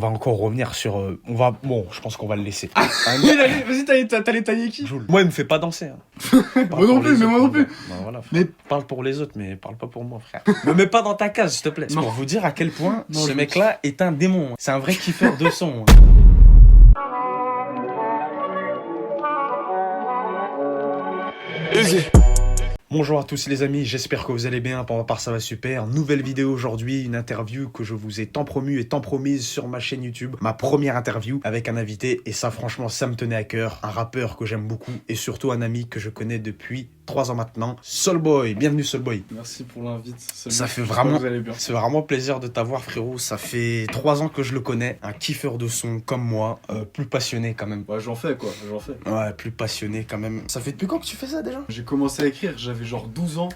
On va encore revenir sur... Bon, je pense qu'on va le laisser. Vas-y, t'allais tailler qui? Moi, il me fait pas danser. Moi non plus, mais moi non plus. Voilà, Mais- parle pour les autres, mais parle pas pour moi, frère. Me mets pas dans ta case, s'il te plaît. C'est Non. pour vous dire à quel point Non, ce mec-là est un démon. C'est un vrai kiffeur de son. Bonjour à tous les amis, j'espère que vous allez bien, pour ma part ça va super. Nouvelle vidéo aujourd'hui, une interview que je vous ai tant promu et tant promise sur ma chaîne YouTube. Ma première interview avec un invité et ça franchement ça me tenait à cœur. Un rappeur que j'aime beaucoup et surtout un ami que je connais depuis 3 ans maintenant. Soulboy, bienvenue Soulboy. Merci pour l'invite. Ça fait vraiment... Vous allez bien. C'est vraiment plaisir de t'avoir frérot, ça fait 3 ans que je le connais. Un kiffeur de son comme moi, plus passionné quand même. Ouais, j'en fais quoi, j'en fais. Ouais, plus passionné quand même. Ça fait depuis quand que tu fais ça déjà? J'ai commencé à écrire, j'avais genre 12 ans.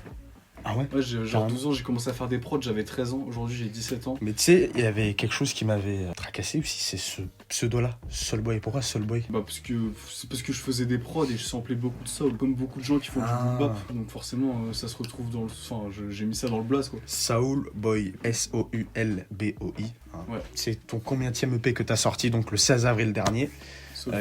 Ah ouais? Ouais, j'ai genre 12 ans, j'ai commencé à faire des prods, j'avais 13 ans. Aujourd'hui, j'ai 17 ans. Mais tu sais, il y avait quelque chose qui m'avait tracassé aussi, c'est ce pseudo-là, Soulboy. Pourquoi Soulboy? Bah c'est parce que je faisais des prods et je samplais beaucoup de soul, comme beaucoup de gens qui font du boom bap. Donc forcément, ça se retrouve dans le... Enfin, j'ai mis ça dans le blaze quoi. Soulboy, S-O-U-L-B-O-I. Ouais. C'est ton combienième EP que t'as sorti, donc le 16 avril dernier,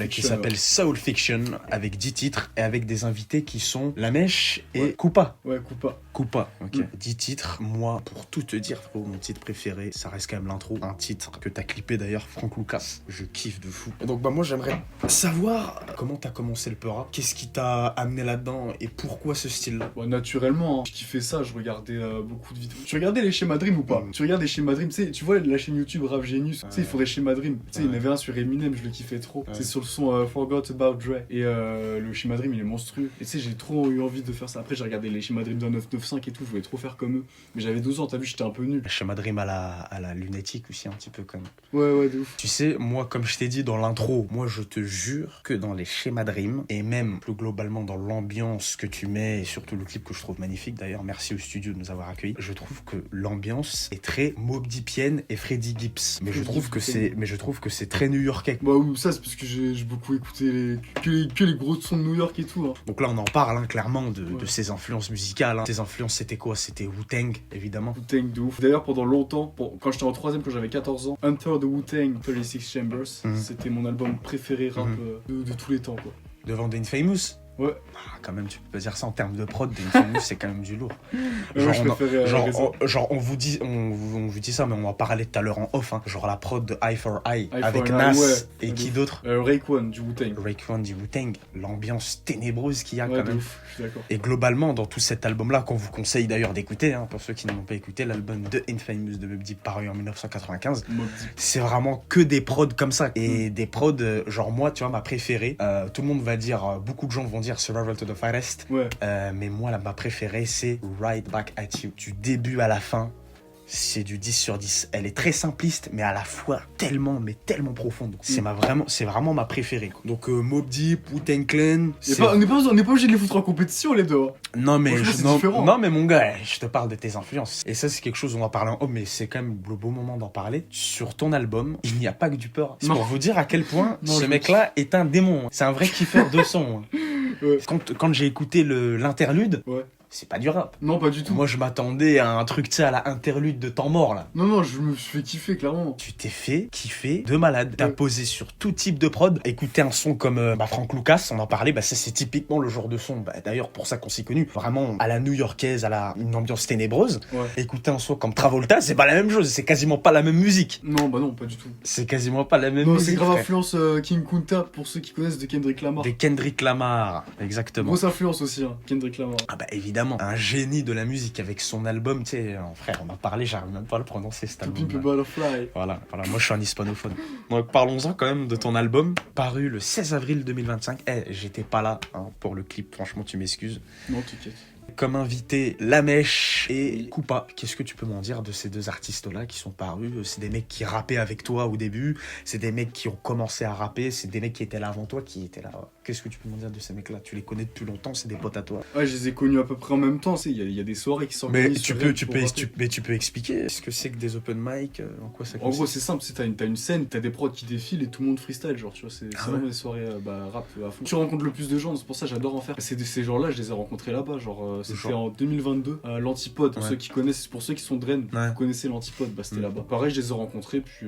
qui s'appelle Soul Fiction, avec 10 titres et avec des invités qui sont La Mèche et Ouais. Koopa. Ouais, Koopa. Koopa, ok. Mm. 10 titres. Moi, pour tout te dire, frérot, mon titre préféré, ça reste quand même l'intro. Un titre que t'as clippé d'ailleurs, Franck Lucas. Je kiffe de fou. Et donc, bah, moi, j'aimerais savoir comment t'as commencé le rap. Qu'est-ce qui t'a amené là-dedans et pourquoi ce style-là? Bah, naturellement, hein. Je kiffais ça, je regardais beaucoup de vidéos. Tu regardais les schémas Dream ou pas? Mm. Tu regardes les schémas Dream, tu sais, tu vois la chaîne YouTube Rap Genius, tu sais, ils font des schémas Dream. Tu sais, il y en Ouais. avait un sur Eminem, je le kiffais trop. Ouais. C'est sur le son Forgot About Dre. Et le schéma Dream, il est monstrueux. Et tu sais, j'ai trop eu envie de faire ça. Après, j'ai regardé les schémas Dream d'un 995 et tout, je voulais trop faire comme eux. Mais j'avais 12 ans, t'as vu, j'étais un peu nul. Le schéma Dream à la lunatique aussi, un petit peu comme. Ouais, de ouf. Tu sais, moi, comme je t'ai dit dans l'intro, moi, je te jure que dans les schémas Dream, et même plus globalement dans l'ambiance que tu mets, et surtout le clip que je trouve magnifique, d'ailleurs, merci au studio de nous avoir accueillis, je trouve que l'ambiance est très Mobb Deepienne et Freddie Gibbs. Mais je trouve que c'est très new-yorkais. Bah oui, ça c'est parce que j'ai beaucoup écouté que les gros sons de New York et tout. Hein. Donc là, on en parle, hein, clairement, de Ouais. ses influences musicales. Hein. Ses influences, c'était quoi? C'était Wu-Tang, évidemment. Wu-Tang de ouf. D'ailleurs, pendant longtemps, quand j'étais en 3ème, quand j'avais 14 ans, Enter the Wu-Tang 36 Chambers, c'était mon album préféré rap de tous les temps, quoi. Devant The Infamous. Ouais. Ah, quand même, tu peux pas dire ça en termes de prod. The Infamous, c'est quand même du lourd. Ouais, je préférais Genre, on vous dit ça, mais on en parlait tout à l'heure en off. Hein. Genre la prod de Eye for Eye Eye avec for an Nas Eye, ouais. et qui d'autre? Raekwon du Wu-Tang. Raekwon du Wu-Tang. L'ambiance ténébreuse qu'il y a Ouais, quand de même. ouf, je suis d'accord. Et globalement, dans tout cet album-là, qu'on vous conseille d'ailleurs d'écouter, hein, pour ceux qui n'ont pas écouté, l'album de Infamous de Mobb Deep paru en 1995, Mobb Deep. c'est vraiment que des prods comme ça. Et des prods, genre moi, tu vois, ma préférée, tout le monde va dire, beaucoup de gens vont dire Survival to the Fittest, Ouais. mais moi, ma préférée, c'est Right Back at You. Du début à la fin, c'est du 10 sur 10. Elle est très simpliste, mais à la fois tellement profonde. C'est vraiment ma préférée. Quoi. Donc Mobb Deep, Wu-Tang Clan... On n'est pas obligé de les foutre en compétition, les deux. Hein. Non mais, Franchement, c'est différent. non mais mon gars, je te parle de tes influences. Et ça c'est quelque chose, on va parler en haut, mais c'est quand même le beau moment d'en parler. Sur ton album, il n'y a pas que du peur. C'est Non. pour vous dire à quel point Non, ce mec-là est un démon. C'est un vrai kiffeur de son. Ouais. Quand j'ai écouté l'interlude, Ouais. c'est pas du rap. Non, pas du tout. Moi je m'attendais à un truc, tu sais, à la interlude de temps mort là. Non, je me suis fait kiffer, clairement. Tu t'es fait kiffer de malade. T'as Ouais. posé sur tout type de prod. Écouter un son comme Franck Lucas, on en parlait, ça c'est typiquement le genre de son. D'ailleurs pour ça qu'on s'est connu. Vraiment à la new-yorkaise, une ambiance ténébreuse. Ouais. Écouter un son comme Travolta, c'est pas la même chose. C'est quasiment pas la même musique. Non, bah non, pas du tout. C'est quasiment pas la même Non, musique. c'est grave frère. influence King Kunta, pour ceux qui connaissent de Kendrick Lamar. De Kendrick Lamar, exactement. Grosse influence aussi, hein, Kendrick Lamar. Ah bah évidemment, un génie de la musique avec son album, tu sais, frère, on en parlait, j'arrive même pas à le prononcer cet To album. Pimp a Butterfly. Voilà, moi je suis un hispanophone. Donc parlons-en quand même de ton album, paru le 16 avril 2025. J'étais pas là hein, pour le clip, franchement tu m'excuses. Non, t'inquiète. Comme invité, La Mèche et Koopa. Qu'est-ce que tu peux m'en dire de ces deux artistes-là qui sont parus? C'est des mecs qui rappaient avec toi au début, c'est des mecs qui ont commencé à rapper, c'est des mecs qui étaient là avant toi, qui étaient là. Qu'est-ce que tu peux m'en dire de ces mecs-là? Tu les connais depuis longtemps, c'est des potes à toi. Ouais, je les ai connus à peu près en même temps, il y a des soirées qui Mais s'organisent. tu peux expliquer ce que c'est que des open mic, en quoi ça En consiste? gros, c'est simple, t'as une scène, t'as des prods qui défilent et tout le monde freestyle, genre, tu vois, c'est vraiment ouais. des soirées rap à fond. Tu rencontres le plus de gens, c'est pour ça que j'adore en faire. Ces gens-là, je les ai rencontrés là-bas, genre, C'était Genre. en 2022. L'Antipode, Ouais. ceux qui connaissent, pour ceux qui sont Dren, Ouais. vous connaissez l'Antipode, bah c'était Mm. là-bas. Pareil, je les ai rencontrés, puis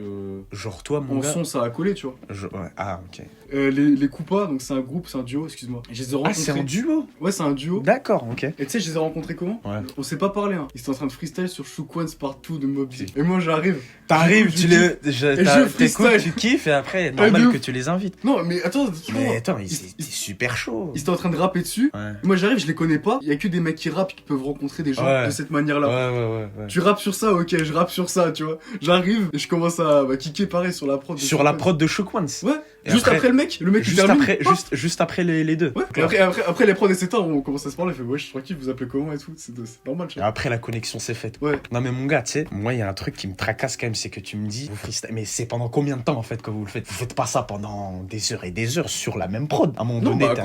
Genre toi, mon en gars. son, ça a collé, tu vois. Ouais. Ah, ok. Les Koopas, donc c'est un groupe, c'est un duo, excuse-moi. Et je les ai Ah, rencontrés. c'est un duo. Ouais, c'est un duo. D'accord, ok. Et tu sais, je les ai rencontrés comment? Ouais. On s'est pas parlé, hein. Ils étaient en train de freestyle sur Shook Ones Partout de Mob Deep. Si. Et moi, j'arrive. T'arrives, Je tu kiffe. les. je T'écoutes, freestyle. tu kiffes et après, de normal ouf. que tu les invites. Non, mais attends, Mais attends, ils- t'es super chaud. ils étaient en train de rapper dessus. Ouais. Moi, j'arrive, je les connais pas. Il y a que des mecs qui rappent qui peuvent rencontrer des gens Ouais. de cette manière-là. Ouais. Tu rappes sur ça, ok, je rappe sur ça, tu vois. J'arrive et je commence à kicker pareil sur la prod. de Sur Shook la Ones. prod de Shook Ones. Ouais, Et juste après le mec il Juste termine. après, Ah juste après les deux. Ouais, et après les prods, etc., on commence à se parler. Il fait, ouais, je suis tranquille, vous appelez comment et tout. C'est normal, tu Et vois. après, la connexion s'est faite. Ouais. Non, mais mon gars, tu sais, moi, il y a un truc qui me tracasse quand même, c'est que tu me dis, vous freestyle. Mais c'est pendant combien de temps, en fait, que vous le faites? Vous faites pas ça pendant des heures et des heures sur la même prod. À un moment Non, donné, bah,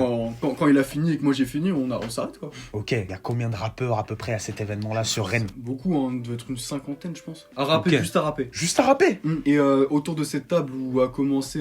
quand il a fini et que moi j'ai fini, on s'arrête, quoi. Ok, il y a combien de rappeurs à peu près à cet événement-là sur Rennes? Beaucoup, hein, il doit être une cinquantaine, je pense. À rapper, Ok. juste à rapper. Juste à rapper. Et autour de cette table où a commencé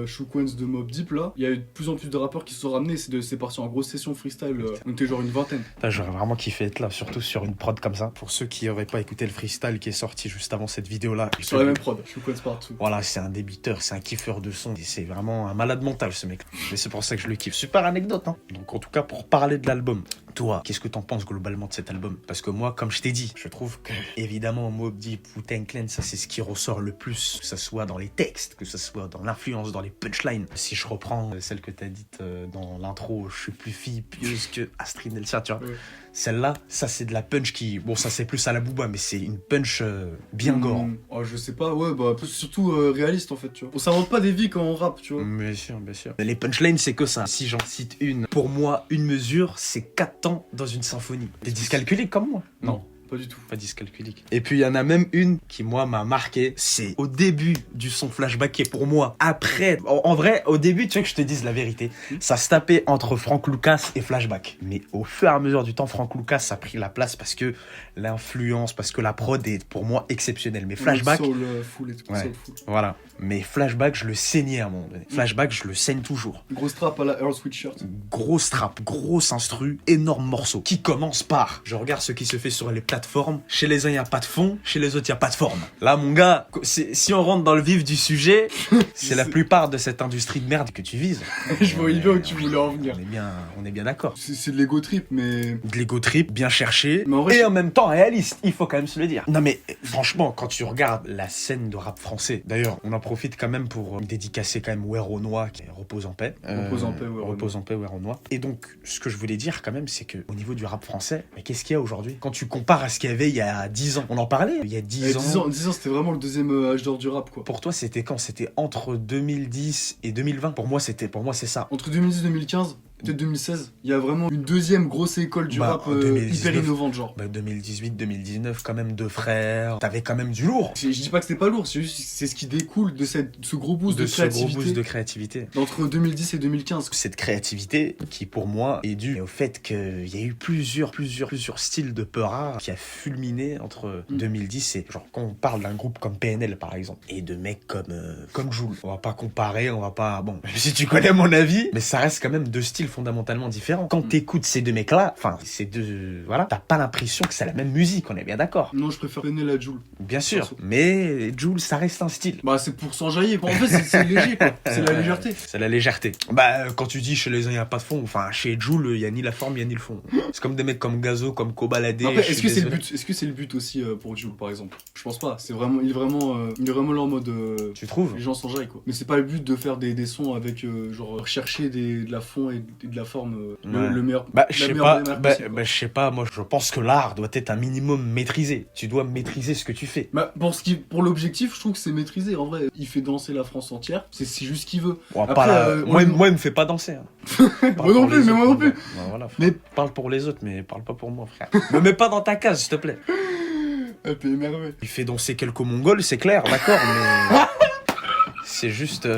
Shook Ones de Mob Deep, là, il y a eu de plus en plus de rappeurs qui se sont ramenés. C'est parti en grosse session freestyle. On était genre une vingtaine. Putain, j'aurais vraiment kiffé être là, surtout sur une prod comme ça. Pour ceux qui auraient pas écouté le freestyle qui est sorti juste avant cette vidéo-là. Sur la même prod, Shook Ones Partout. Voilà, c'est un débiteur, c'est un kiffeur de son. Et c'est vraiment un malade mental, ce mec. Mais c'est pour ça que je le kiffe. Super anecdote, hein. Donc, en tout cas, pour parler de l'album, toi, qu'est-ce que t'en penses globalement de cet album? Parce que moi, comme je t'ai dit, je trouve que, évidemment, Mobb Deep, Wu-Tang Clan, ça, c'est ce qui ressort le plus. Que ce soit dans les textes, que ce soit dans l'influence, dans les punchlines. Si je reprends celle que t'as dite dans l'intro, je suis plus fille pieuse que Astrid Nelsa, tu vois. Ouais. Celle-là, ça, c'est de la punch qui. Bon, ça, c'est plus à la Booba, mais c'est une punch bien gore. Oh, je sais pas, ouais, bah, surtout réaliste en fait, tu vois. On s'invente pas des vies quand on rappe, tu vois. Bien sûr, bien sûr. Les punchlines, c'est que ça. Si j'en cite une, pour moi, une mesure, c'est 4 temps dans une symphonie. T'es dyscalculique comme moi? Non, pas du tout. Pas dyscalculique. Et puis, il y en a même une qui, moi, m'a marqué. C'est au début du son Flashback qui est pour moi. Après, en vrai, au début, tu veux que je te dise la vérité, ça se tapait entre Frank Lucas et Flashback. Mais au fur et à mesure du temps, Frank Lucas a pris la place parce que l'influence, parce que la prod est pour moi exceptionnelle. Mais Flashback, Soul full et tout, Ouais. soul full. voilà. Mais Flashback, je le saignais à un moment donné. Flashback, je le saigne toujours. Grosse trap à la Earl Sweatshirt. Grosse trap, grosse instru, énorme morceau. Qui commence par, je regarde ce qui se fait sur les plateformes. Chez les uns, il n'y a pas de fond. Chez les autres, il n'y a pas de forme. Là, mon gars, si on rentre dans le vif du sujet, c'est la plupart de cette industrie de merde que tu vises. Je voyais bien où tu On- voulais en venir. On est bien d'accord. C'est de l'ego trip, mais. De l'ego trip, bien cherché, Mais en vrai, et je- en même temps réaliste, il faut quand même se le dire. Non mais franchement, quand tu regardes la scène de rap français, d'ailleurs, on en profite quand même pour dédicacer quand même Weronois, qui repose en paix. Repose en paix, Weronois. Repose en paix, Weronois. Et donc, ce que je voulais dire quand même, c'est que au niveau du rap français, mais qu'est-ce qu'il y a aujourd'hui? Quand tu compares à ce qu'il y avait il y a 10 ans, on en parlait, il y a 10 ans. 10 ans, c'était vraiment le deuxième âge d'or du rap, quoi. Pour toi, c'était quand? C'était entre 2010 et 2020. Pour moi, c'est ça. Entre 2010 et 2015, peut-être 2016, il y a vraiment une deuxième grosse école du Bah, rap en 2019. hyper innovante, genre. 2018, 2019, quand même deux frères. T'avais quand même du lourd. Je dis pas que c'était pas lourd, c'est juste c'est ce qui découle de ce gros boost de, Ce gros créativité boost de créativité. entre 2010 et 2015. Cette créativité qui, pour moi, est due au fait qu'il y a eu plusieurs styles de Peura qui a fulminé entre 2010 et... Genre, quand on parle d'un groupe comme PNL, par exemple, et de mecs comme Jul, on va pas comparer, on va pas... Bon, même si tu connais mon avis, mais ça reste quand même deux styles fondamentalement différents. Quand t'écoutes ces deux mecs-là, enfin, ces deux... Voilà, t'as pas l'impression que c'est la même musique, on est bien d'accord. Non, je préfère donner la Joule. Bien sûr, mais Jul, ça reste un style. Bah, c'est pour s'enjailler. En fait, c'est léger, quoi. C'est la légèreté. C'est la légèreté. Bah, quand tu dis chez les uns, il n'y a pas de fond, enfin, chez Jul, il n'y a ni la forme, il n'y a ni le fond. C'est comme des mecs comme Gazo, comme Kobalade. Après, est-ce que c'est le but? Est-ce que c'est le but aussi pour Joule, par exemple? Je pense pas. C'est vraiment, il est vraiment là en mode. Tu trouves? Les gens s'enjaillent, quoi. Mais c'est pas le but de faire des sons avec genre rechercher de la fond et de la forme le meilleur. Bah, la je sais meilleure pas, manière bah, possible, quoi. je sais pas, moi, je pense que l'art doit être un minimum maîtrisé. Tu dois maîtriser ce que tu fais. Bah, pour l'objectif, je trouve que c'est maîtrisé. En vrai, il fait danser la France entière. C'est juste ce qu'il veut. Bon, Après, pas la- moi, on- il me fait pas danser. Hein. Parle Moi non pour plus, les mais autres, moi non mon plus. gars. Bah, voilà, frère. Mais- Parle pour les autres, mais parle pas pour moi, frère. Me mets pas dans ta case, s'il te plaît. Ah, t'es énervé. Il fait danser quelques Mongols, c'est clair, d'accord, mais... c'est juste...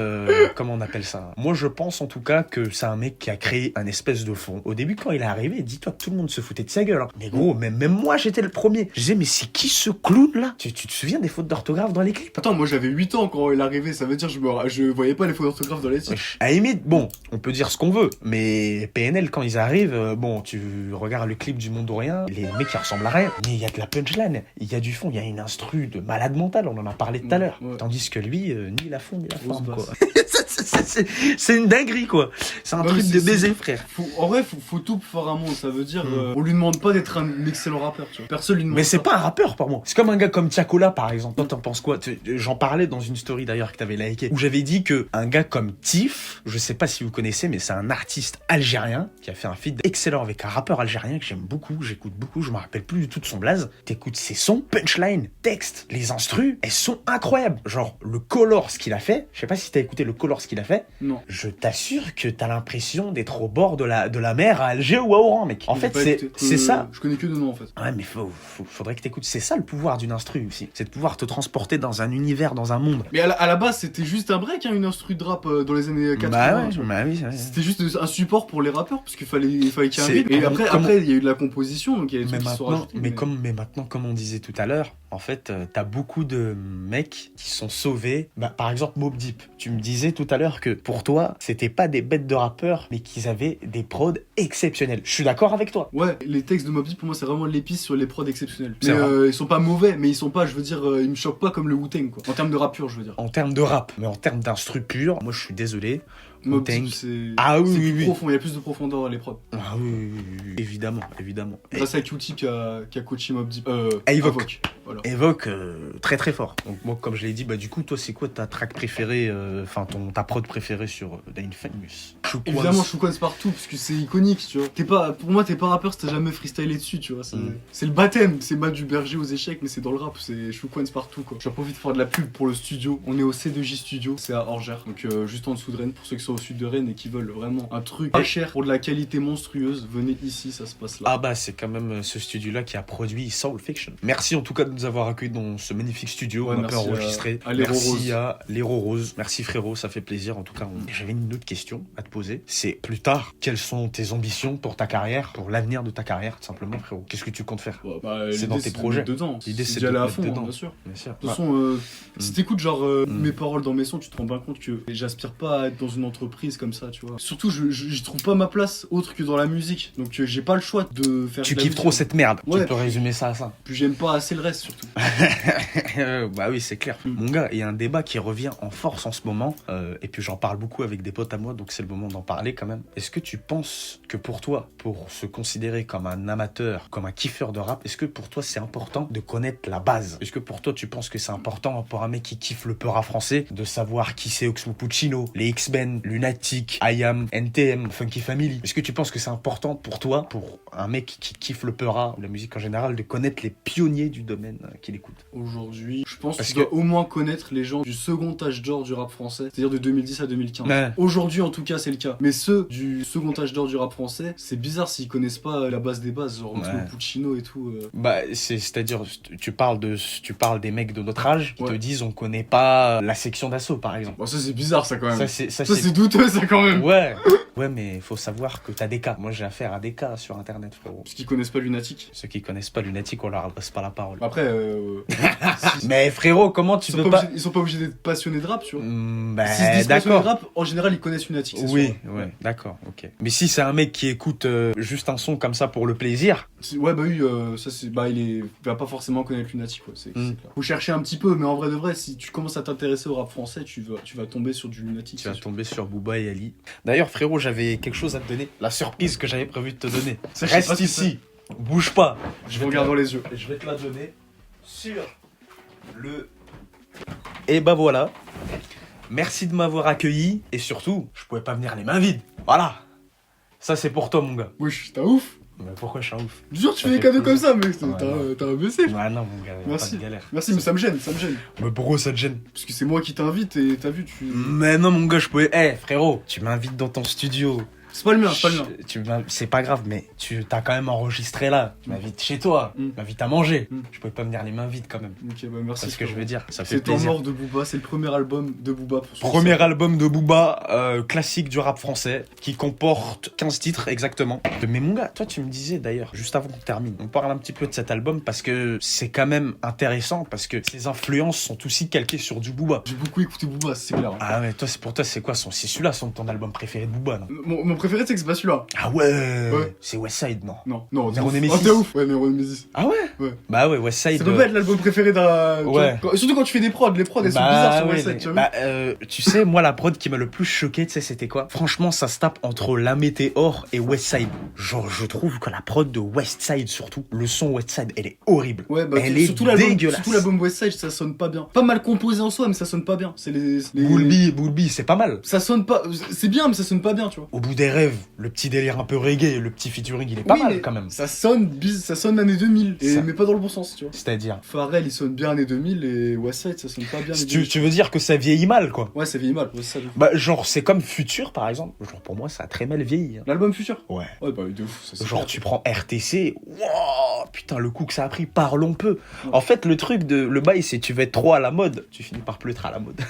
comment on appelle ça? Moi, je pense en tout cas que c'est un mec qui a créé un espèce de fond. Au début, quand il est arrivé, dis-toi que tout le monde se foutait de sa gueule. Hein. Mais gros, même moi, j'étais le premier. Je disais, mais c'est qui ce clown là? Tu te souviens des fautes d'orthographe dans les clips? Attends, moi j'avais 8 ans quand il est arrivé, ça veut dire je voyais pas les fautes d'orthographe dans les titres. Wesh. À limite, bon, on peut dire ce qu'on veut, mais PNL, quand ils arrivent, bon, tu regardes le clip du Monde ou Rien, les mecs ils ressemblent à rien, mais il y a de la punchline, il y a du fond, il y a une instru de malade mental, on en a parlé tout à l'heure. Ouais. Tandis que lui, ni la fond, ni la Grosse forme, quoi. basse. C'est une dinguerie, quoi. C'est un Ouais, truc mais de c'est- baiser, frère. En vrai, faut tout pour faire un monde, ça veut dire on lui demande pas d'être un excellent rappeur, tu vois. Personne lui demande Mais c'est ça. pas un rappeur pour moi. C'est comme un gars comme Tiakola par exemple. Toi t'en penses quoi? J'en parlais dans une story d'ailleurs que t'avais liké, où j'avais dit que un gars comme Tiff, je sais pas si vous connaissez, mais c'est un artiste algérien qui a fait un feat excellent avec un rappeur algérien que j'aime beaucoup, j'écoute beaucoup, je me rappelle plus du tout de son blaze. T'écoutes ses sons, punchline, texte, les instrus, elles sont incroyables. Genre le Colors qu'il a fait, je sais pas si t'as écouté le Colors qu'il a fait, Non. je t'assure que t'as l'impression d'être au bord de la mer à Alger ou à Oran, mec. En J'ai fait, pas écouté. c'est ça. Je connais que deux noms en fait. Ouais, mais faudrait que t'écoutes. C'est ça le pouvoir d'une instru aussi. C'est de pouvoir te transporter dans un univers, dans un monde. Mais à la base, c'était juste un break, hein, une instru de rap dans les années 80. Bah ouais, tu vois. bah oui, ouais. C'était juste un support pour les rappeurs, parce qu'il fallait qu'il y ait un C'est- beat. Et comment- après, il y a eu de la composition, donc il y a des Mais trucs qui sont maintenant, rajoutés. mais maintenant, comme on disait tout à l'heure, en fait, t'as beaucoup de mecs qui sont sauvés. Bah, par exemple, Mobb Deep. Tu me disais tout à l'heure que pour toi, c'était pas des bêtes de rappeurs, mais qu'ils avaient des prods exceptionnels. Je suis d'accord avec toi. Ouais, les textes de Mobb Deep, pour moi, c'est vraiment l'épice sur les prods exceptionnels. C'est Mais vrai. ils sont pas mauvais, mais ils sont pas, je veux dire, ils me choquent pas comme le Wu-Tang, quoi. En termes de rap pur, je veux dire. En termes de rap, mais en termes d'instru pur, moi je suis désolé. Mobb Wu-Tang. Deep, c'est Ah oui, c'est oui, plus oui. profond, il y a plus de profondeur dans les prods. Ah oui, évidemment, évidemment. Grâce à Q-Tip qui a coaché Mobb Deep. Evoque. Voilà. Évoque très très fort. Donc moi comme je l'ai dit, bah du coup toi c'est quoi ta track préférée, enfin ta prod préférée sur Dane Famous? Évidemment, Chouquans partout, parce que c'est iconique, tu vois. Pour moi, t'es pas rappeur si t'as jamais freestylé dessus, tu vois. C'est le baptême, c'est Matt du Berger aux échecs, mais c'est dans le rap, c'est Chouquans partout, quoi. J'en profite de faire de la pub pour le studio. On est au C2J Studio, c'est à Orgères, donc juste en dessous de Rennes, pour ceux qui sont au sud de Rennes et qui veulent vraiment un truc pas cher pour de la qualité monstrueuse, venez ici, ça se passe là. Ah bah c'est quand même ce studio-là qui a produit Soul Fiction. Merci en tout cas de nous avoir accueillis dans ce magnifique studio, Ouais, on a pu merci enregistrer. à l'Héros Merci Rose. à l'Héros Rose. Merci frérot, ça fait plaisir en tout cas. J'avais une autre question à te poser. C'est plus tard, quelles sont tes ambitions pour ta carrière, pour l'avenir de ta carrière tout simplement frérot? Qu'est-ce que tu comptes faire? Bah, c'est dans l'idée, tes de projets. mettre dedans. L'idée, c'est d'y de aller à mettre fond, dedans. hein, bien sûr. Bien sûr. De toute façon, si t'écoutes genre Mm. mes paroles dans mes sons, tu te rends bien compte que j'aspire pas à être dans une entreprise comme ça, tu vois. Surtout, j'y trouve pas ma place autre que dans la musique. Donc j'ai pas le choix de faire Tu de la kiffes musique. trop cette merde. Ouais. Tu peux résumer ça à ça. Puis j'aime pas assez le reste surtout. Bah oui, c'est clair. Mm. Mon gars, il y a un débat qui revient en force en ce moment, et puis j'en parle beaucoup avec des potes à moi, donc c'est le moment d'en parler quand même. Est-ce que tu penses que pour toi, pour se considérer comme un amateur, comme un kiffeur de rap, est-ce que pour toi c'est important de connaître la base? Est-ce que pour toi tu penses que c'est important pour un mec qui kiffe le peur à français de savoir qui c'est Oxmo Puccino, les X-Men, Lunatic, IAM, NTM, Funky Family? Est-ce que tu penses que c'est important pour toi, pour un mec qui kiffe le peur à ou la musique en général, de connaître les pionniers du domaine qu'il écoute? Aujourd'hui, je pense que Parce tu que- dois au moins connaître les gens du second âge d'or du rap français, c'est-à-dire de 2010 à 2015. Ouais. Aujourd'hui, en tout cas, c'est le cas. Mais ceux du second âge d'or du rap français, c'est bizarre s'ils connaissent pas la base des bases, genre Oxmo Ouais. Puccino et tout. Bah, c'est-à-dire, tu parles des mecs de notre âge qui te Ouais. disent on connaît pas la section d'assaut, par exemple. Bon, ça c'est bizarre, ça quand même. Ça, Ça c'est douteux, ça quand même. Ouais. Ouais, mais faut savoir que t'as des cas. Moi, j'ai affaire à des cas sur Internet, frérot. Parce qu'ils connaissent pas Lunatic. Ceux qui connaissent pas Lunatic, on leur adresse pas la parole. Après, Mais frérot, comment tu peux pas... ils sont pas obligés d'être passionnés de rap, tu vois. Bah, S'ils se disent passionnés de d'accord. rap, en général, ils connaissent Lunatic, c'est Oui, sûr. ouais, d'accord, ok. Mais si c'est un mec qui écoute juste un son comme ça pour le plaisir, Ouais, bah oui, ça c'est. Bah, il va pas forcément connaître Lunatic, quoi. C'est Mm. clair. Faut chercher un petit peu, mais en vrai de vrai, si tu commences à t'intéresser au rap français, tu vas tomber sur du Lunatic. tu vas c'est sûr. tomber sur Booba et Ali. D'ailleurs, frérot, j'avais quelque chose à te donner. La surprise que j'avais prévu de te donner. Ça, je sais pas Reste ce que ici, bouge pas. Je vous regarde dans les yeux. Et je vais te la donner sur le... Et bah voilà. Merci de m'avoir accueilli. Et surtout, je pouvais pas venir les mains vides. Voilà. Ça, c'est pour toi, mon gars. Wesh, t'as ouf. Mais pourquoi je suis un ouf? Jure, tu Ça fais des fait cadeaux comme plaisir. ça, mec. Ouais, T'as un BC. Ouais, non, mon gars, y a Merci. pas de galère. Merci, mais ça me gêne, ça me gêne. Mais pourquoi ça te gêne? Parce que c'est moi qui t'invite et t'as vu, tu. Mais non, mon gars, je pouvais... Eh, frérot, tu m'invites dans ton studio. C'est pas le mien, c'est pas le mien. C'est pas grave, mais tu t'as quand même enregistré là. Tu m'invites chez toi, tu m'invites à manger. Je pouvais pas venir les mains vides quand même. Ok, bah merci. C'est ce que je veux dire, ça fait C'est Temps plaisir. mort de Booba, c'est le premier album de Booba pour son Premier album de Booba, classique du rap français, qui comporte 15 titres exactement. Mais mon gars, toi tu me disais d'ailleurs, juste avant qu'on termine, on parle un petit peu de cet album parce que c'est quand même intéressant, parce que ses influences sont aussi calquées sur du Booba. J'ai beaucoup écouté Booba, c'est clair. Ah ouais, pour toi c'est quoi c'est celui-là ton album préféré de Booba, non? Mon préféré, c'est que c'est pas celui-là. Ah ouais, Ouais. C'est Westside, non? Non, Nero ouf. Nemesis. Ah, t'es ouf. Ouais, Nero Nemesis. Ah ouais? Ouais. Bah ouais, Westside. Ça peut pas être l'album préféré d'un. Ouais. Surtout quand tu fais des prods, les prods elles sont bizarres sur Westside, tu vois. Tu sais, moi la prod qui m'a le plus choqué, tu sais, c'était quoi? Franchement, ça se tape entre La Météore et Westside. Genre, je trouve que la prod de Westside, surtout, le son Westside, elle est horrible. Ouais, bah elle est dégueulasse. surtout l'album Westside, ça sonne pas bien. Pas mal composé en soi, mais ça sonne pas bien. C'est les... Boulby, c'est pas mal. Ça sonne pas. C'est bien, mais ça sonne pas bien, tu vois. Au bout des rêves, le petit délire un peu reggae, le petit featuring, il est pas mal quand même. Ça sonne années 2000, mais pas dans le bon sens, tu vois. C'est-à-dire Pharrell, il sonne bien années 2000 et Westside, ça sonne pas bien. Tu veux dire que ça vieillit mal, quoi? Ouais, ça vieillit mal. Westside. Bah, genre, c'est comme Future, par exemple. Genre, pour moi, ça a très mal vieilli. Hein. L'album Future? Ouais. Ouais, bah, de ouf. Ça, genre, tu prends RTC, wow, putain, le coup que ça a pris, parlons peu. Ouais. En fait, le truc le bail, c'est tu veux être trop à la mode, tu finis par plus être à la mode.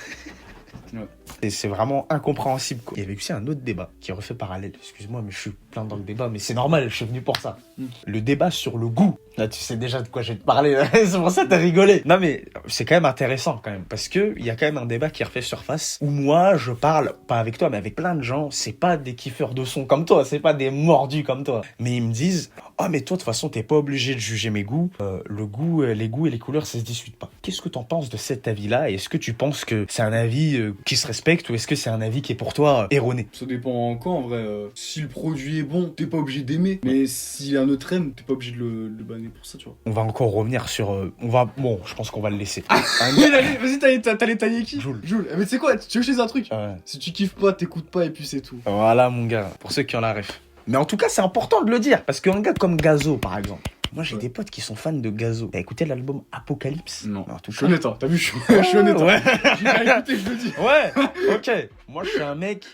Ouais. Et c'est vraiment incompréhensible, quoi. Il y avait aussi un autre débat qui refait parallèle. Excuse-moi, mais je suis plein dans le débat, mais c'est normal, je suis venu pour ça. Le débat sur le goût. Là, tu sais déjà de quoi je vais te parler. C'est pour ça que t'as rigolé. Non, mais c'est quand même intéressant, quand même. Parce que il y a quand même un débat qui refait surface où moi, je parle, pas avec toi, mais avec plein de gens. C'est pas des kiffeurs de son comme toi. C'est pas des mordus comme toi. Mais ils me disent, oh, mais toi, de toute façon, t'es pas obligé de juger mes goûts. Le goût, les goûts et les couleurs, ça se discute pas. Qu'est-ce que t'en penses de cet avis-là? Est-ce que tu penses que c'est un avis qui se respecte ou est-ce que c'est un avis qui est pour toi erroné? Ça dépend encore, en vrai. Si le produit est bon, t'es pas obligé d'aimer. Mais si un autre aime, t'es pas obligé de le banner pour ça, tu vois. On va encore revenir sur... Bon, je pense qu'on va le laisser. Vas-y, t'allais tailler qui? Joule. Mais tu sais quoi? Tu veux que je dise un truc? Ouais. Si tu kiffes pas, t'écoutes pas et puis c'est tout. Voilà, mon gars. Pour ceux qui ont la ref. Mais en tout cas, c'est important de le dire. Parce qu'un gars comme Gazo, par exemple... Moi, j'ai des potes qui sont fans de Gazo. T'as écouté l'album Apocalypse? Non. Je suis honnête, hein. T'as vu, je suis honnête. Ouais. J'ai pas écouté, je le dis. Ouais, ok. Moi, je suis un mec...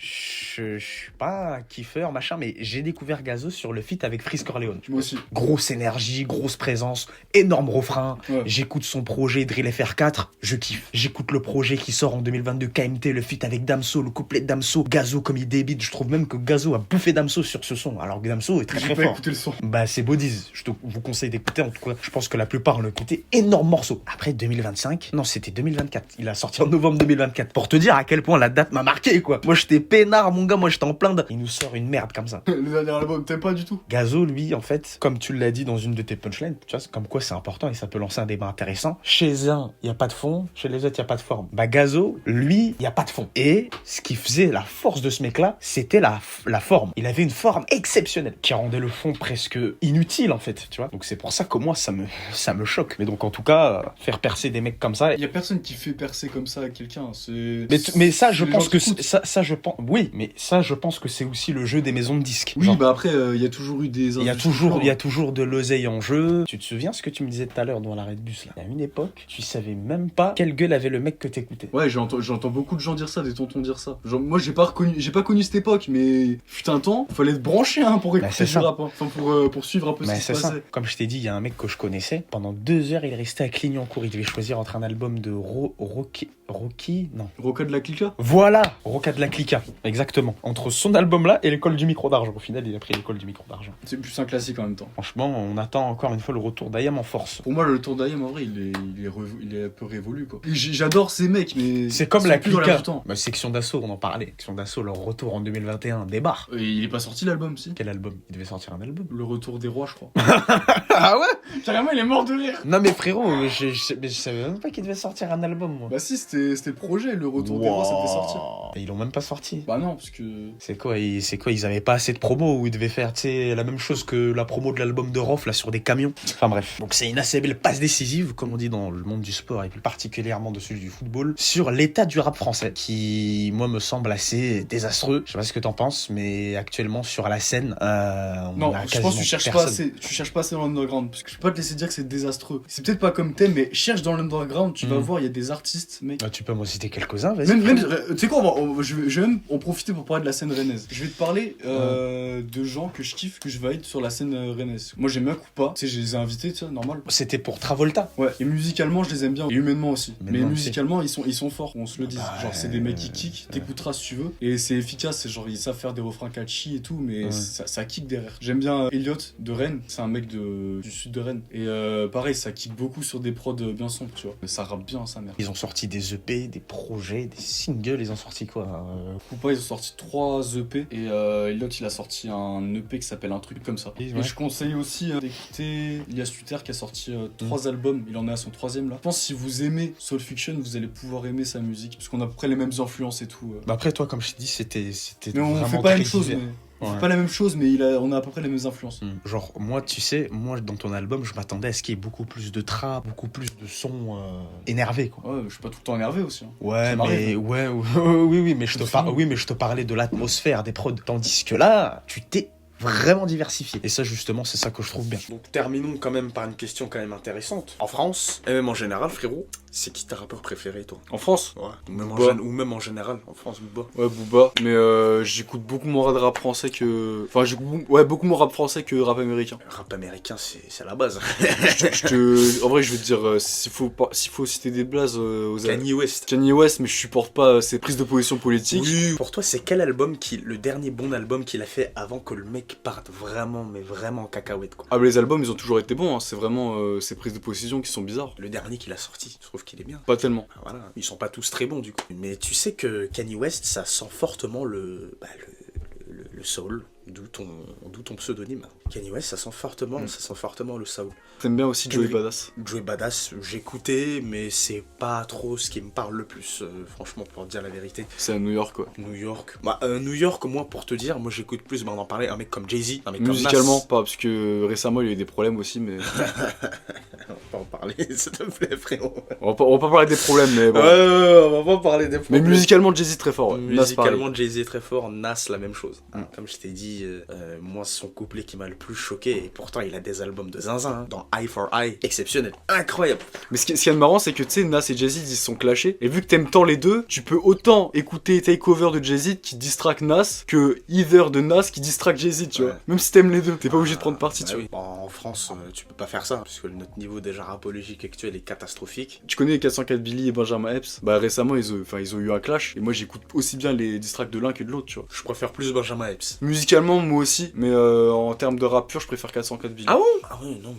Je suis pas un kiffeur, machin, mais j'ai découvert Gazo sur le feat avec Freeze Corleone. Moi aussi. Grosse énergie, grosse présence, énorme refrain. Ouais. J'écoute son projet Drill FR4, je kiffe. J'écoute le projet qui sort en 2022, KMT, le feat avec Damso, le couplet de Damso. Gazo, comme il débite, je trouve même que Gazo a bouffé Damso sur ce son, alors que Damso est très J'ai très pas fort. écouté le son. Bah, c'est Bodies. Je vous conseille d'écouter. En tout cas, je pense que la plupart l'ont écouté. Énorme morceau. Après 2025, non, c'était 2024. Il a sorti en novembre 2024. Pour te dire à quel point la date m'a marqué, quoi. Moi, j'étais peinard, mon gars. Moi, j'étais en plein de... Il nous sort une merde comme ça. Le dernier album, t'aimes pas du tout? Gazo, lui, en fait, comme tu l'as dit dans une de tes punchlines, tu vois, c'est comme quoi c'est important et ça peut lancer un débat intéressant. Chez un, il y a pas de fond. Chez les autres, il y a pas de forme. Bah, Gazo, lui, il y a pas de fond. Et ce qui faisait la force de ce mec-là, c'était la forme. Il avait une forme exceptionnelle qui rendait le fond presque inutile, en fait, tu vois. Donc c'est pour ça que moi, ça me choque. Mais donc, en tout cas, faire percer des mecs comme ça... Il y a personne qui fait percer comme ça à quelqu'un. Mais ça, je pense que... Ça, je pense... Oui, mais ça, je pense que c'est aussi le jeu des maisons de disques. Oui, genre, bah après, il y a toujours eu des... Il y a toujours de l'oseille en jeu. Tu te souviens ce que tu me disais tout à l'heure dans l'arrêt de bus, là? Il y a une époque, tu savais même pas quelle gueule avait le mec que t'écoutais. Ouais, j'entends beaucoup de gens dire ça, des tontons dire ça. Genre, moi, j'ai pas connu cette époque, mais fut un temps, fallait être branché hein, pour écouter du rap. Hein. Enfin, pour suivre un peu ce qui se passait. Comme je t'ai dit, il y a un mec que je connaissais. Pendant 2 heures, il restait à Clignancourt. Il devait choisir entre un album de Rocky, non. Roca de la Clica. Voilà, Roca de la Clica, exactement. Entre son album-là et l'école du micro d'argent. Au final, il a pris l'école du micro d'argent. C'est plus un classique en même temps. Franchement, on attend encore une fois le retour d'Ayam en force. Pour moi, le retour d'Ayam, en vrai, il est un peu révolu, quoi. J'adore ces mecs, mais... C'est comme la Clica. Bah, Section d'Assaut, on en parlait. Section d'Assaut, leur retour en 2021, débarre. Il est pas sorti l'album, si. Quel album? Il devait sortir un album. Le retour des rois, je crois. Ah ouais? Carrément, il est mort de rire. Non mais frérot, je savais même pas qu'il devait sortir un album, moi. Bah si, c'était le projet, le retour des rois, ça devait sortir. Et ils l'ont même pas sorti. Bah non, parce que... C'est quoi, ils avaient pas assez de promo où ils devaient faire, tu sais, la même chose que la promo de l'album de Rof, là, sur des camions. Enfin bref. Donc c'est une assez belle passe décisive, comme on dit dans le monde du sport, et plus particulièrement de celui du football, sur l'état du rap français, qui, moi, me semble assez désastreux. Je sais pas ce que t'en penses, mais actuellement, sur la scène, non, je pense que tu cherches pas assez dans l'underground, parce que je peux pas te laisser dire que c'est désastreux. C'est peut-être pas comme thème, mais cherche dans l'underground, tu vas voir, il y a des artistes, mec. Tu peux m'en citer quelques-uns, vas-y. Même tu sais quoi, je vais même en profiter pour parler de la scène rennaise. Je vais te parler de gens que je kiffe, que je valide sur la scène rennaise. Moi j'aime bien Koopa, tu sais, je les ai invités, tu sais, normal. C'était pour Travolta. Ouais, et musicalement je les aime bien, et humainement aussi. Mais Humainement musicalement ils sont forts, on se le dise. Bah, Genre c'est des mecs qui kick, t'écouteras si tu veux. Et c'est efficace, c'est genre ils savent faire des refrains catchy et tout, mais ça kick derrière. J'aime bien Elliot de Rennes, c'est un mec du sud de Rennes. Et pareil, ça kick beaucoup sur des prods bien sombres, tu vois. Ça rappe bien sa mère. Ils ont sorti des EP, des projets, des singles, ils ont sorti quoi Koopa, ils ont sorti 3 EP et Elliot il a sorti un EP qui s'appelle un truc comme ça. Ouais. Et je conseille aussi d'écouter Elias Luther qui a sorti 3 albums, il en est à son 3ème là. Je pense que si vous aimez Soul Fiction, vous allez pouvoir aimer sa musique parce qu'on a à peu près les mêmes influences et tout. Bah après toi, comme je t'ai dit, c'était Mais on vraiment fait pas la même très chose, divers. mais... Ouais. On fait pas la même chose, mais on a à peu près les mêmes influences. Genre moi, tu sais, moi dans ton album, je m'attendais à ce qu'il y ait beaucoup plus de trap, beaucoup plus de sons énervés quoi. Ouais, je suis pas tout le temps énervé aussi. Hein. Ouais, Ça mais m'arrive. oui, mais je te parlais de l'atmosphère des prods, tandis que là, tu t'es vraiment diversifié. Et ça, justement, c'est ça que je trouve bien. Donc, terminons quand même par une question quand même intéressante. En France, et même en général, frérot, c'est qui ta rappeur préféré, toi? En France? Ouais. Ou même en général, en France, Booba. Ouais, Booba. Mais j'écoute beaucoup moins de rap français que... Enfin, j'écoute beaucoup moins rap français que rap américain. Rap américain, c'est la base. En vrai, je veux te dire, s'il faut citer des blazes aux... Kanye West. Kanye West, mais je supporte pas ses prises de position politiques. Oui. Pour toi, c'est quel album le dernier bon album qu'il a fait avant que le mec parte vraiment, mais vraiment en cacahuète, quoi? Ah, mais les albums, ils ont toujours été bons, hein. C'est vraiment ses prises de position qui sont bizarres. Le dernier qu'il a sorti, je trouve qu'il est bien. Pas tellement. Voilà, ils sont pas tous très bons du coup. Mais tu sais que Kanye West, ça sent fortement le soul, d'où ton pseudonyme. Kanye West, ça sent fortement le soul. T'aimes bien aussi Joey Badass? Joey Badass, j'écoutais, mais c'est pas trop ce qui me parle le plus, franchement, pour te dire la vérité. C'est à New York, quoi. New York. New York, moi, pour te dire, moi j'écoute plus, on en parlait, un mec comme Jay-Z, un mec musicalement, comme Nas. pas, parce que récemment il y a eu des problèmes aussi, mais... On va pas en parler, s'il te plaît, frérot. on va pas parler des problèmes, mais bon. On va pas parler des problèmes. Mais musicalement, Jay-Z très fort, ouais. Musicalement, Jay-Z est très fort, Nas, la même chose. Comme je t'ai dit, moi, son couplet qui m'a le plus choqué, et pourtant, il a des albums de zinzin, hein, dans Eye for Eye, exceptionnel, incroyable. Mais ce qui est marrant, c'est que tu sais, Nas et Jay-Z, ils se sont clashés, et vu que t'aimes tant les deux, tu peux autant écouter Takeover de Jay-Z qui distraque Nas, que Either de Nas qui distraque Jay-Z, tu vois. Même si t'aimes les deux, t'es pas obligé de prendre parti, tu vois. Oui. Bon, en France, tu peux pas faire ça, parce que notre niveau déjà rapologique actuel est catastrophique. Tu connais les 404 Billy et Benjamin Epps? Bah récemment, ils ont eu un clash, et moi j'écoute aussi bien les diss tracks de l'un que de l'autre, tu vois. Je préfère plus Benjamin Epps. Musicalement, moi aussi, mais en termes de rap pur, je préfère 404 Billy. Ah bon? Ah oui, non,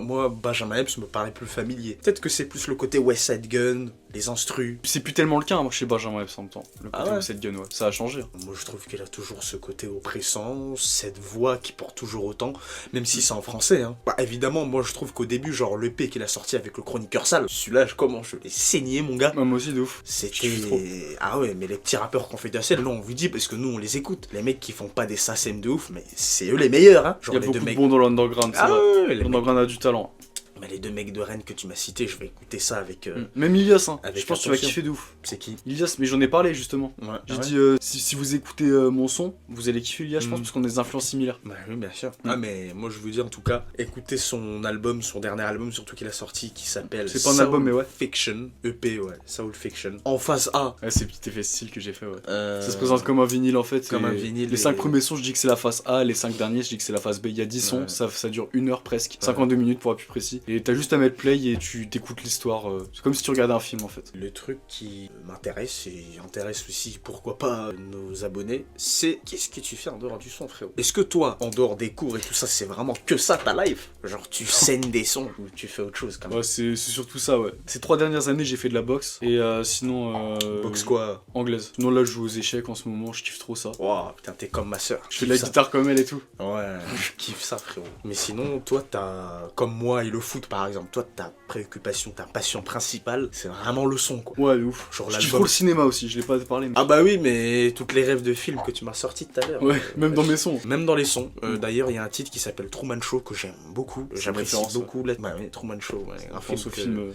moi, Benjamin Epps me paraît plus familier. Peut-être que c'est plus le côté West Side Gun, les instrus. C'est plus tellement le cas, moi, chez Benjamin Epps en même temps. Le côté ouais. West Side Gun, ouais. Ça a changé. Moi, je trouve qu'il a toujours ce côté oppressant, cette voix qui porte toujours autant, même si c'est en français, hein. Bah, évidemment, moi, je trouve qu'au début, genre, l'EP qu'il a sorti avec le chroniqueur sale, celui-là, je l'ai saigné, mon gars. Moi aussi, de ouf. C'était... Ah ouais, mais les petits rappeurs qu'on fait de la scène, là, on vous dit, parce que nous, on les écoute. Les mecs qui font pas des SACEM de ouf, mais c'est eux les meilleurs, hein. Genre, Il y a les beaucoup deux de mecs... bons dans l'underground, c'est Ah vrai. ouais, les L'underground a du talent. Mais les deux mecs de Rennes que tu m'as cités, je vais écouter ça avec... Même Ilias, hein. avec Je pense que tu vas attention. kiffer de ouf. C'est qui? Ilias, mais j'en ai parlé justement. Ouais. J'ai Ah ouais. dit, si vous écoutez mon son, vous allez kiffer Ilias, je pense, parce qu'on a des influences similaires. Bah oui, bien sûr. Ah, mais moi, je vous dis, en tout cas, écoutez son album, son dernier album, surtout qu'il a sorti, qui s'appelle... C'est pas un album, mais ouais. Fiction, EP, ouais. Soul Fiction. En phase A. Ouais, c'est le petit effet style que j'ai fait, ouais. Ça Ça se présente comme un vinyle en fait. comme et un vinyle Les 5 premiers sons, je dis que c'est la face A, les 5 derniers, je dis que c'est la face B. Il y a 10 sons, Ouais. ça dure 1 heure presque, 52 minutes pour être plus précis. Et t'as juste à mettre play et tu t'écoutes l'histoire. C'est comme si tu regardais un film en fait. Le truc qui m'intéresse et intéresse aussi, pourquoi pas, nos abonnés, c'est qu'est-ce que tu fais en dehors du son, frérot? Est-ce que toi, en dehors des cours et tout ça, c'est vraiment que ça ta life? Genre, tu saignes des sons ou tu fais autre chose quand même? Ouais, c'est surtout ça, ouais. Ces 3 dernières années, j'ai fait de la boxe et sinon. Boxe quoi? Anglaise. Sinon, là, je joue aux échecs en ce moment, je kiffe trop ça. Wow, putain, t'es comme ma soeur. Je fais de la guitare comme elle et tout. Ouais, je kiffe ça, frérot. Mais sinon, toi, t'as, comme moi et le foot par exemple, toi, ta préoccupation, ta passion principale, c'est vraiment le son, quoi. Ouais, de ouf. Genre Je kiffe l'album. trop le cinéma aussi, je l'ai pas parlé. Mais... Ah bah oui, mais toutes les rêves de films que tu m'as sortis tout à l'heure. Ouais, même dans mes sons. Même dans les sons. D'ailleurs, il y a un titre qui s'appelle Truman Show que j'aime beaucoup. C'est une J'apprécie référence, beaucoup. Ouais, Truman Show, ouais. Un film, au film,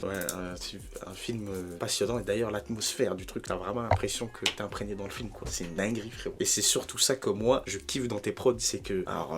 un film passionnant. Et d'ailleurs, l'atmosphère du truc, t'as vraiment l'impression que t'es imprégné dans le film, quoi. C'est une dinguerie, frérot. Et c'est surtout ça que moi, je kiffe dans tes prods, c'est que... Alors,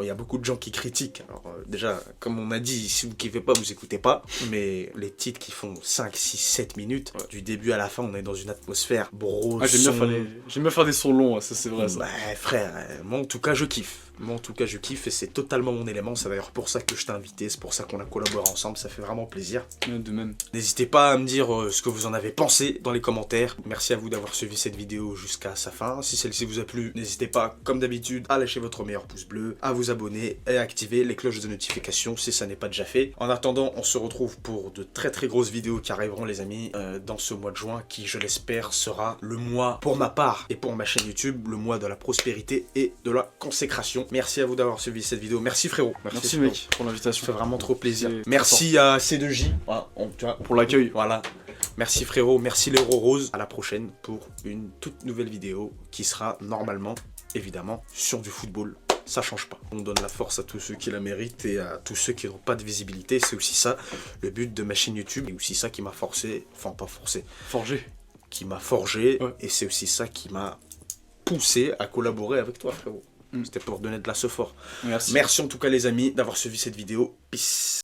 il y a beaucoup de gens qui critiquent. Alors, déjà, comme on a dit, si vous kiffez pas, vous écoutez pas. Mais les titres qui font 5, 6, 7 minutes, du début à la fin, on est dans une atmosphère bro. Ah, j'aime bien faire des sons longs, ça c'est vrai ça. Bah frère, moi en tout cas je kiffe. Moi en tout cas je kiffe et c'est totalement mon élément. C'est d'ailleurs pour ça que je t'ai invité, c'est pour ça qu'on a collaboré ensemble, ça fait vraiment plaisir. De même. N'hésitez pas à me dire ce que vous en avez pensé dans les commentaires. Merci à vous d'avoir suivi cette vidéo jusqu'à sa fin. Si celle-ci vous a plu, n'hésitez pas, comme d'habitude, à lâcher votre meilleur pouce bleu, à vous abonner et à activer les cloches de notification si ça n'est pas déjà fait. En attendant, on se retrouve pour de très grosses vidéos qui arriveront les amis dans ce mois de juin qui, je l'espère, sera le mois pour ma part et pour ma chaîne YouTube, le mois de la prospérité et de la consécration. Merci à vous d'avoir suivi cette vidéo. Merci frérot. Merci mec pour l'invitation. Ça fait vraiment trop plaisir. Merci à C2J pour l'accueil. Voilà. Merci frérot, merci les roses. À la prochaine pour une toute nouvelle vidéo qui sera normalement, évidemment, sur du football. Ça change pas. On donne la force à tous ceux qui la méritent et à tous ceux qui n'ont pas de visibilité. C'est aussi ça le but de ma chaîne YouTube. Et aussi ça qui m'a forcé, enfin pas forcé, forgé. Qui m'a forgé. Ouais. Et c'est aussi ça qui m'a poussé à collaborer avec toi frérot. C'était pour donner de la fort. Merci. Merci en tout cas les amis d'avoir suivi cette vidéo. Peace.